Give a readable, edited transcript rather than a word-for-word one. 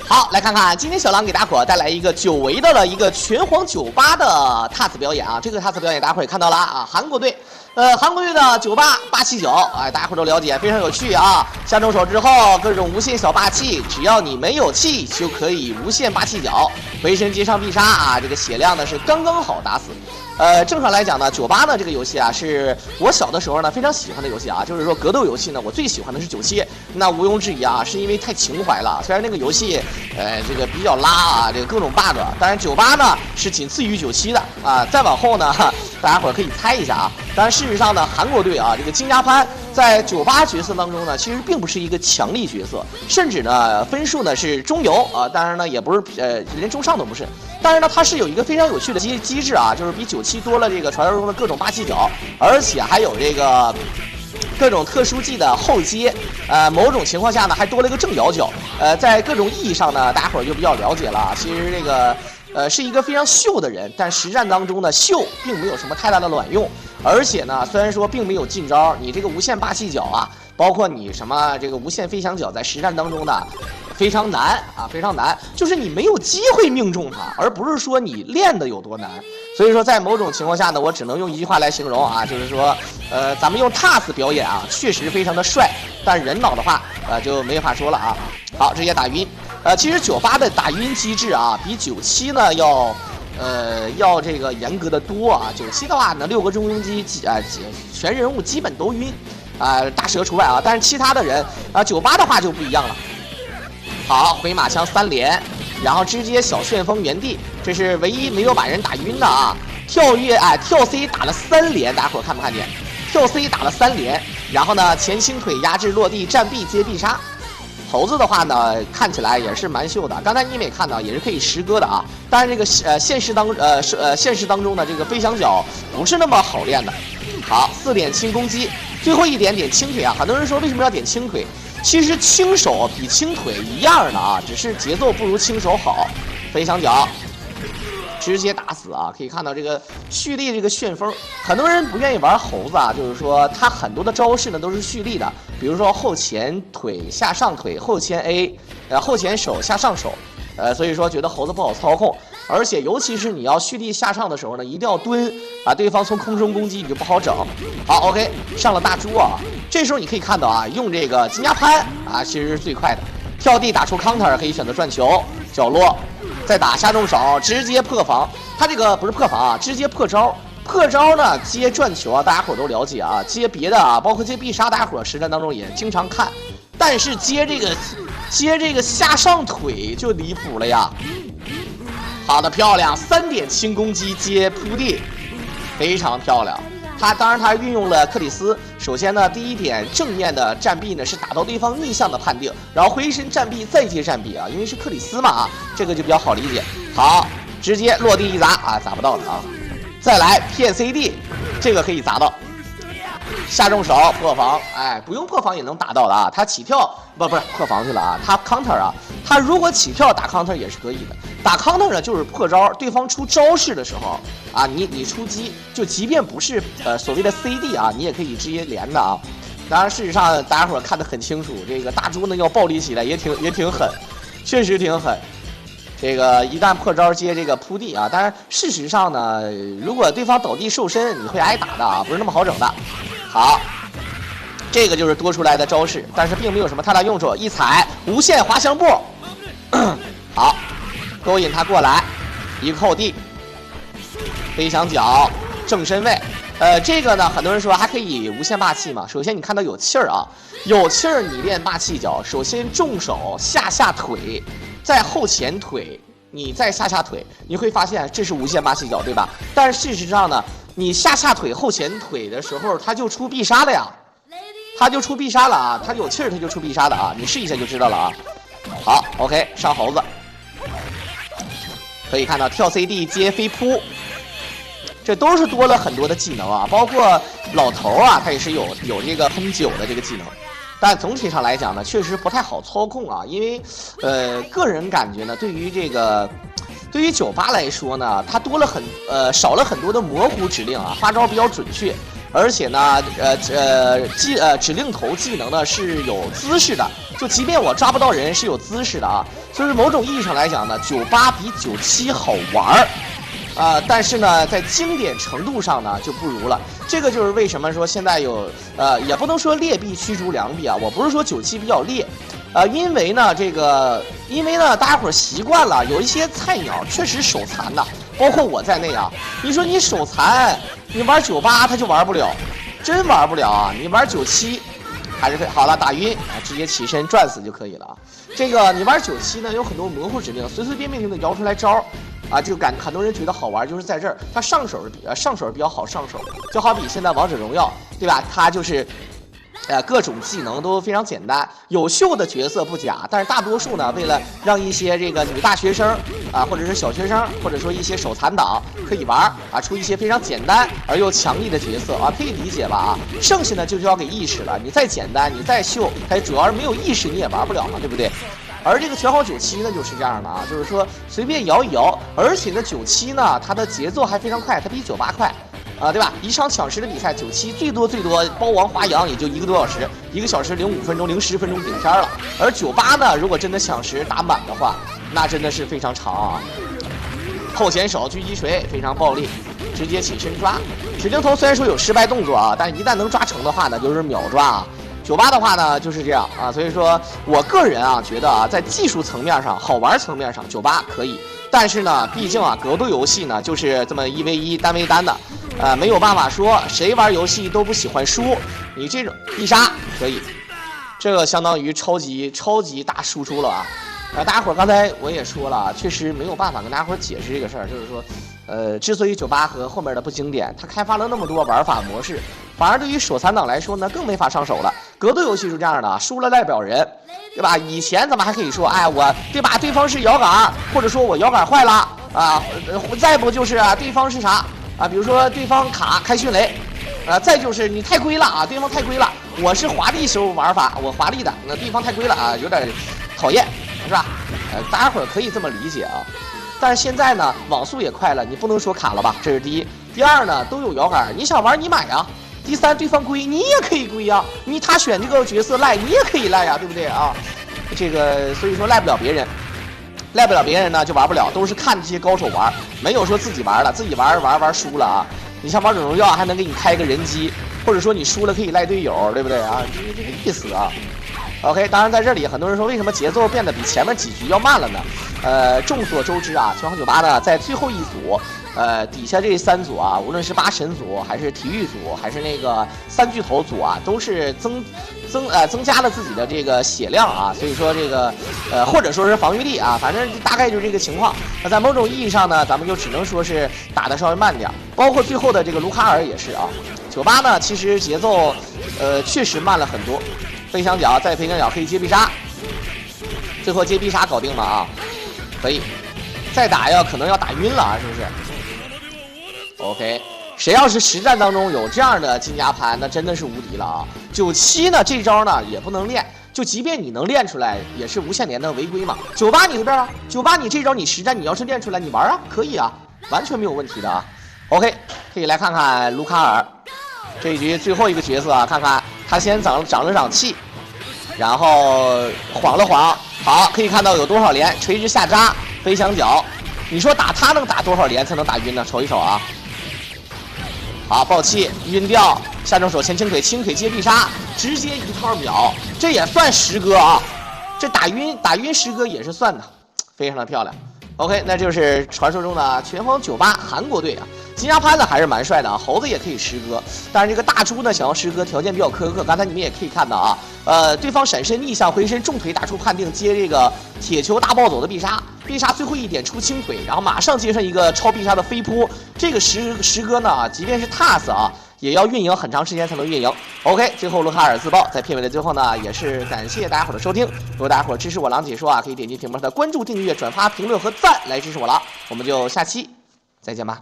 好，来看看今天小狼给大伙带来一个久违的一个拳皇98的 TAS 表演啊！这个 TAS 表演大伙也看到了啊，韩国队，韩国队的98-879，哎，大家伙都了解，非常有趣啊！下重手之后，各种无限小霸气，只要你没有气，就可以无限霸气脚，回身接上必杀啊！这个血量呢是刚刚好打死。正常来讲呢，98呢这个游戏啊，是我小的时候呢非常喜欢的游戏啊，就是说格斗游戏呢，我最喜欢的是97，那毋庸置疑啊，是因为太情怀了。虽然那个游戏，这个比较拉啊，这个各种 bug， 当然98呢是仅次于97的啊。再往后呢，大家伙可以猜一下啊。当然事实上呢，韩国队啊，这个金家潘在98角色当中呢，其实并不是一个强力角色，甚至呢分数呢是中游啊，当然呢也不是连中上都不是。但是呢，它是有一个非常有趣的机制啊，就是比97多了这个传说中的各种霸气脚，而且还有这个各种特殊技的后接，某种情况下呢还多了一个正摇脚，在各种意义上呢，大家伙儿就比较了解了。其实这个是一个非常秀的人，但实战当中呢，秀并没有什么太大的卵用，而且呢，虽然说并没有近招，你这个无限霸气脚啊，包括你什么这个无限飞翔脚，在实战当中呢。非常难啊，非常难，就是你没有机会命中它，而不是说你练的有多难。所以说，在某种情况下呢，我只能用一句话来形容啊，就是说，咱们用 TAS 表演啊，确实非常的帅，但人脑的话，就没法说了啊。好，直接打晕。其实98的打晕机制啊，比97呢要这个严格的多啊。97的话呢，6个中庸机全人物基本都晕，大蛇除外啊。但是其他的人啊，98的话就不一样了。好，回马枪3连，然后直接小旋风原地，这是唯一没有把人打晕的啊！跳跳 C 打了3连，大家伙看不看见？跳 C 打了3连，然后呢前倾腿压制落地站臂接必杀。猴子的话呢，看起来也是蛮秀的。刚才你们也看到，也是可以实割的啊。当然这个现实当中的这个飞翔脚不是那么好练的。好，4点轻攻击，最后一点点轻腿啊！很多人说为什么要点轻腿？其实轻手比轻腿一样的啊，只是节奏不如轻手好。飞翔脚直接打死啊！可以看到这个蓄力这个旋风，很多人不愿意玩猴子啊，就是说他很多的招式呢都是蓄力的，比如说后前腿下上腿，后前 A， 后前手下上手，所以说觉得猴子不好操控，而且尤其是你要蓄力下上的时候呢，一定要蹲啊，对方从空中攻击你就不好整。好 ，OK， 上了大猪啊！这时候你可以看到啊，用这个金家潘啊，其实是最快的。跳地打出 counter 可以选择转球，角落，再打下重手，直接破防。他这个不是破防啊，直接破招。破招呢，接转球啊，大家伙都了解啊。接别的啊，包括接必杀，大家伙实战当中也经常看。但是接这个下上腿就离谱了呀。好的，漂亮，3点轻攻击接扑地，非常漂亮。当然他运用了克里斯。首先呢，第一点正面的站臂呢是打到对方逆向的判定，然后回身站臂再接站臂啊，因为是克里斯嘛啊，这个就比较好理解。好，直接落地一砸啊，砸不到的啊。再来骗 CD， 这个可以砸到。下重手破防，哎，不用破防也能打到的啊。他起跳不是破防去了啊，他 counter 啊，他如果起跳打 counter 也是可以的。打 counter 呢就是破招，对方出招式的时候啊，你出击，就即便不是所谓的 CD 啊，你也可以直接连的啊。当然事实上大家伙看得很清楚，这个大猪呢要暴力起来也挺狠，确实挺狠。这个一旦破招接这个扑地啊，当然事实上呢，如果对方倒地受身，你会挨打的啊，不是那么好整的。好，这个就是多出来的招式，但是并没有什么太大用处。一踩无限滑翔步，好，勾引他过来，一个后地，飞翔脚，正身位。这个呢，很多人说还可以无限霸气嘛。首先你看到有气儿啊，有气儿你练霸气脚，首先重手下腿，再后前腿，你再下腿，你会发现这是无限霸气脚，对吧？但是事实上呢，你下腿后前腿的时候，他就出必杀了呀，他就出必杀了啊，他有气儿他就出必杀的啊，你试一下就知道了啊。好 ，OK， 上猴子，可以看到跳 CD 接飞扑。这都是多了很多的技能啊，包括老头啊，他也是有这个喷酒的这个技能，但总体上来讲呢，确实不太好操控啊，因为个人感觉呢，对于98来说呢，它少了很多的模糊指令啊，发招比较准确。而且呢，指令头技能呢是有姿势的，就即便我抓不到人是有姿势的啊，就是某种意义上来讲呢，98比97好玩但是呢，在经典程度上呢就不如了。这个就是为什么说现在有也不能说劣币驱逐良币啊，我不是说97比较劣。因为呢，大家伙习惯了，有一些菜鸟确实手残的，包括我在内啊。你说你手残，你玩98他就玩不了，真玩不了啊！你玩97，还是好了，打晕直接起身转死就可以了啊。这个你玩97呢，有很多模糊指令，随随便便就能摇出来招啊，就很多人觉得好玩，就是在这儿，它上手比较好上手，就好比现在王者荣耀，对吧？它就是。各种技能都非常简单，有秀的角色不假，但是大多数呢，为了让一些这个女大学生或者是小学生，或者说一些手残党可以玩出一些非常简单而又强力的角色可以理解吧剩下呢就交给意识了，你再简单，你再秀，它主要是没有意识你也玩不了嘛，对不对？而这个拳皇97呢就是这样的就是说随便摇一摇，而且呢97呢它的节奏还非常快，它比98快。对吧？一场抢十的比赛，97最多包王华阳也就1个多小时，1个小时05分钟、10分钟顶天了。而98呢，如果真的抢十打满的话，那真的是非常长啊。后前手狙击锤非常暴力，直接起身抓。指令头虽然说有失败动作但是一旦能抓成的话呢，就是秒抓98的话呢就是这样所以说我个人觉得在技术层面上、好玩层面上，98可以。但是呢，毕竟格斗游戏呢就是这么1v1单 v 单的。没有办法说谁玩游戏都不喜欢输，你这种必杀可以，这个相当于超级大输出了大家伙刚才我也说了，确实没有办法跟大家伙解释这个事儿，就是说，之所以98和后面的不经典，它开发了那么多玩法模式，反而对于手残党来说呢，更没法上手了。格斗游戏是这样的，输了代表人，对吧？以前咱们还可以说，我对吧？对方是摇杆，或者说我摇杆坏了再不就是对方是啥？比如说对方卡开迅雷，再就是你太龟了对方太龟了，我是华丽手玩法，我华丽的，那对方太龟了有点讨厌，是吧？大家伙可以这么理解但是现在呢，网速也快了，你不能说卡了吧？这是第一。第二呢，都有摇杆，你想玩你买呀。第三，对方龟你也可以龟他选这个角色赖你也可以赖对不对这个所以说赖不了别人。赖不了别人呢就玩不了，都是看这些高手玩，没有说自己玩的，自己玩输了你像王者荣耀还能给你开个人机，或者说你输了可以赖队友，对不对就是这个意思OK， 当然在这里很多人说为什么节奏变得比前面几局要慢了呢？众所周知拳皇98呢在最后一组，底下这3组无论是8神组还是体育组还是那个3巨头组都是增加了自己的这个血量所以说这个或者说是防御力反正大概就是这个情况。那在某种意义上呢，咱们就只能说是打得稍微慢点，包括最后的这个卢卡尔也是98呢其实节奏确实慢了很多。飞翔脚再飞翔脚可以接必杀，最后接必杀搞定了可以。再打可能要打晕了是不是 ？OK， 谁要是实战当中有这样的金甲盘，那真的是无敌了97呢这招呢也不能练，就即便你能练出来，也是无限连的违规嘛。98你这边98你这招你实战你要是练出来你玩可以完全没有问题的OK， 可以来看看卢卡尔这一局最后一个角色看看他先长了长气，然后晃了晃，好，可以看到有多少连，垂直下扎，飞翔脚，你说打他能打多少连才能打晕呢？瞅一瞅好，爆气晕掉，下重手前轻腿接必杀，直接一套秒，这也算十哥这打晕十哥也是算的，非常的漂亮。OK， 那就是传说中的拳皇98韩国队金牙潘呢还是蛮帅的猴子也可以十哥，但是这个大猪呢想要十哥条件比较苛刻，刚才你们也可以看到对方闪身逆向回身重腿打出判定，接这个铁球大暴走的必杀最后一点出轻腿，然后马上接上一个超必杀的飞扑，这个十哥呢即便是 TAS也要运营很长时间才能运营。OK， 最后卢卡尔自爆，在片尾的最后呢，也是感谢大家伙的收听。如果大家伙支持我狼解说可以点击屏幕上的关注、订阅、转发、评论和赞来支持我了。我们就下期再见吧。